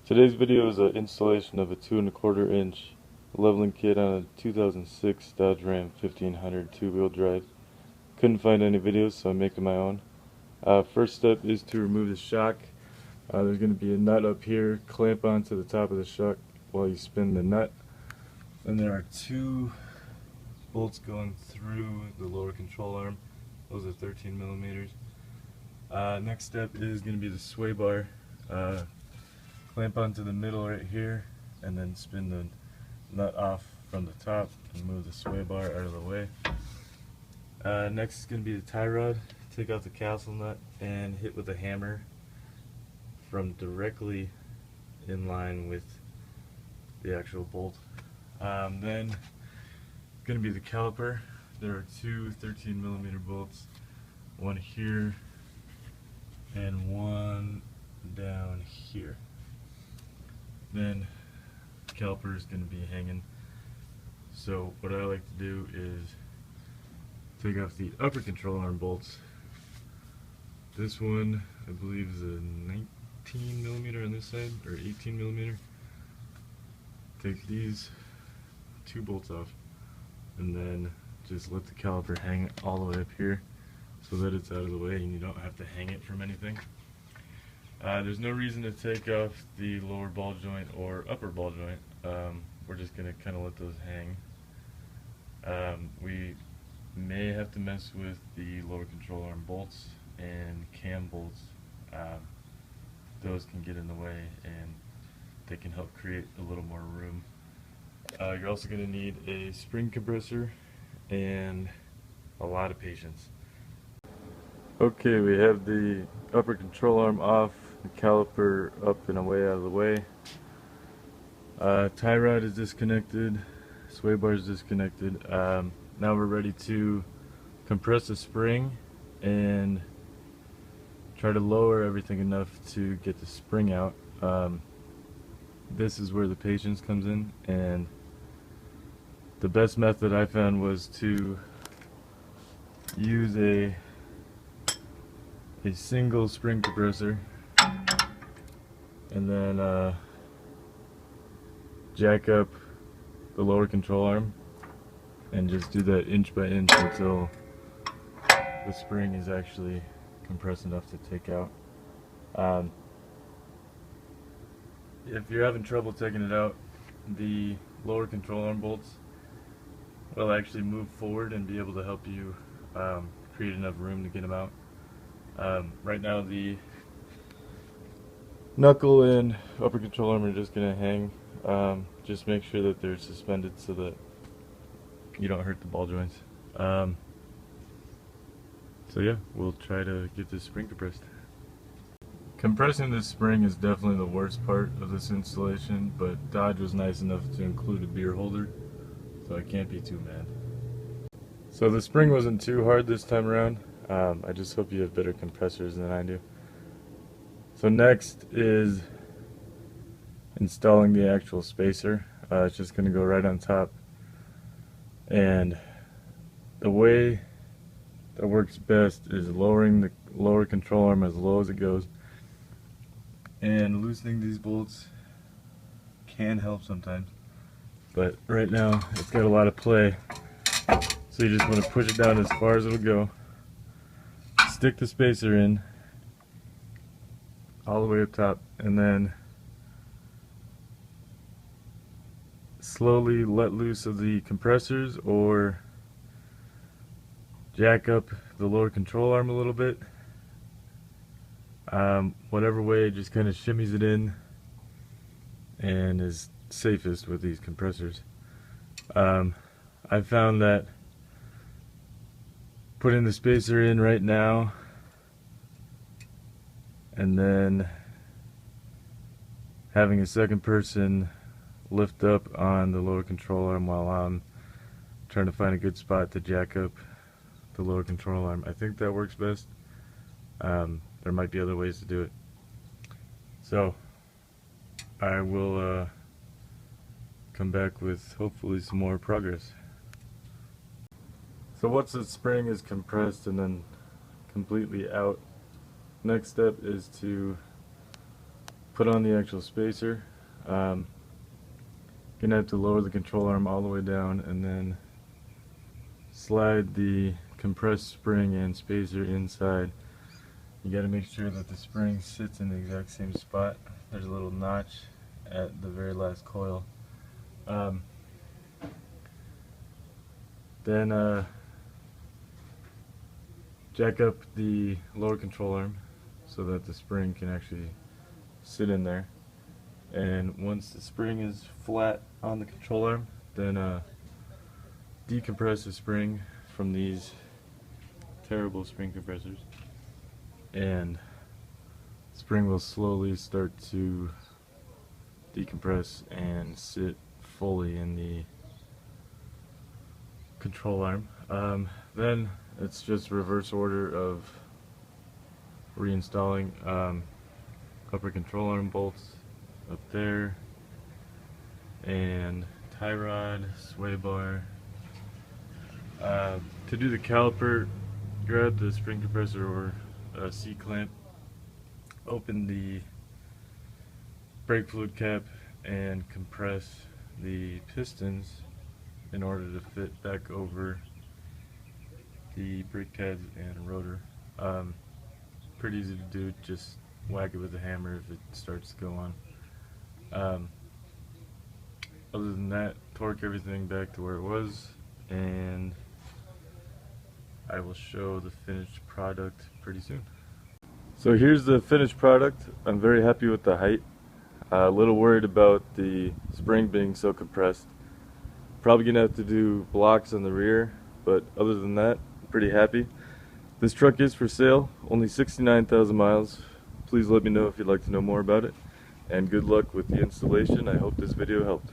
Today's video is an installation of a 2¼ inch leveling kit on a 2006 Dodge Ram 1500 two-wheel drive. Couldn't find any videos, so I'm making my own. First step is to remove the shock. There's going to be a nut up here. Clamp onto the top of the shock while you spin the nut. And there are two bolts going through the lower control arm. Those are 13 millimeters. Next step is going to be the sway bar. Clamp onto the middle right here and then spin the nut off from the top and move the sway bar out of the way. Next is going to be the tie rod. Take out the castle nut and hit with a hammer from directly in line with the actual bolt. Then it's going to be the caliper. There are two 13 millimeter bolts, one here and one down here. Then the caliper is going to be hanging. So what I like to do is take off the upper control arm bolts. This one I believe is a 19 millimeter on this side, or 18 millimeter. Take these two bolts off and then just let the caliper hang all the way up here so that it's out of the way and you don't have to hang it from anything. There's no reason to take off the lower ball joint or upper ball joint. We're just going to kind of let those hang. We may have to mess with the lower control arm bolts and cam bolts. Those can get in the way and they can help create a little more room. You're also going to need a spring compressor and a lot of patience. Okay, we have the upper control arm off, the caliper up and away out of the way. Tie rod is disconnected, sway bar is disconnected. Now we're ready to compress the spring and try to lower everything enough to get the spring out. This is where the patience comes in, and the best method I found was to use a single spring compressor and then jack up the lower control arm and just do that inch by inch until the spring is actually compressed enough to take out. If you're having trouble taking it out, the lower control arm bolts will actually move forward and be able to help you create enough room to get them out. Right now the knuckle and upper control arm are just going to hang. Just make sure that they're suspended so that you don't hurt the ball joints. So yeah, we'll try to get this spring compressed. Compressing this spring is definitely the worst part of this installation, but Dodge was nice enough to include a beer holder, so I can't be too mad. So the spring wasn't too hard this time around. I just hope you have better compressors than I do. So next is installing the actual spacer. It's just going to go right on top, and the way that works best is lowering the lower control arm as low as it goes, and loosening these bolts can help sometimes, but right now it's got a lot of play, so you just want to push it down as far as it'll go. Stick the spacer in all the way up top and then slowly let loose of the compressors or jack up the lower control arm a little bit. Whatever way, just kind of shimmies it in and is safest with these compressors. I found that putting the spacer in right now and then having a second person lift up on the lower control arm while I'm trying to find a good spot to jack up the lower control arm, I think that works best. There might be other ways to do it. So I will come back with hopefully some more progress. So once the spring is compressed and then completely out, next step is to put on the actual spacer. Gonna have to lower the control arm all the way down and then slide the compressed spring and spacer inside. You got to make sure that the spring sits in the exact same spot. There's a little notch at the very last coil. Then jack up the lower control arm so that the spring can actually sit in there. And once the spring is flat on the control arm, then decompress the spring from these terrible spring compressors, and the spring will slowly start to decompress and sit fully in the control arm. Then it's just reverse order of reinstalling upper control arm bolts up there, and tie rod, sway bar. To do the caliper, grab the spring compressor or C-clamp, open the brake fluid cap and compress the pistons in order to fit back over the brake pads and rotor. Pretty easy to do, just whack it with a hammer if it starts to go on. Other than that, torque everything back to where it was, and I will show the finished product pretty soon. So here's the finished product. I'm very happy with the height. A little worried about the spring being so compressed. Probably gonna have to do blocks on the rear, but other than that, I'm pretty happy. This truck is for sale, only 69,000 miles. Please let me know if you'd like to know more about it, and good luck with the installation. I hope this video helped.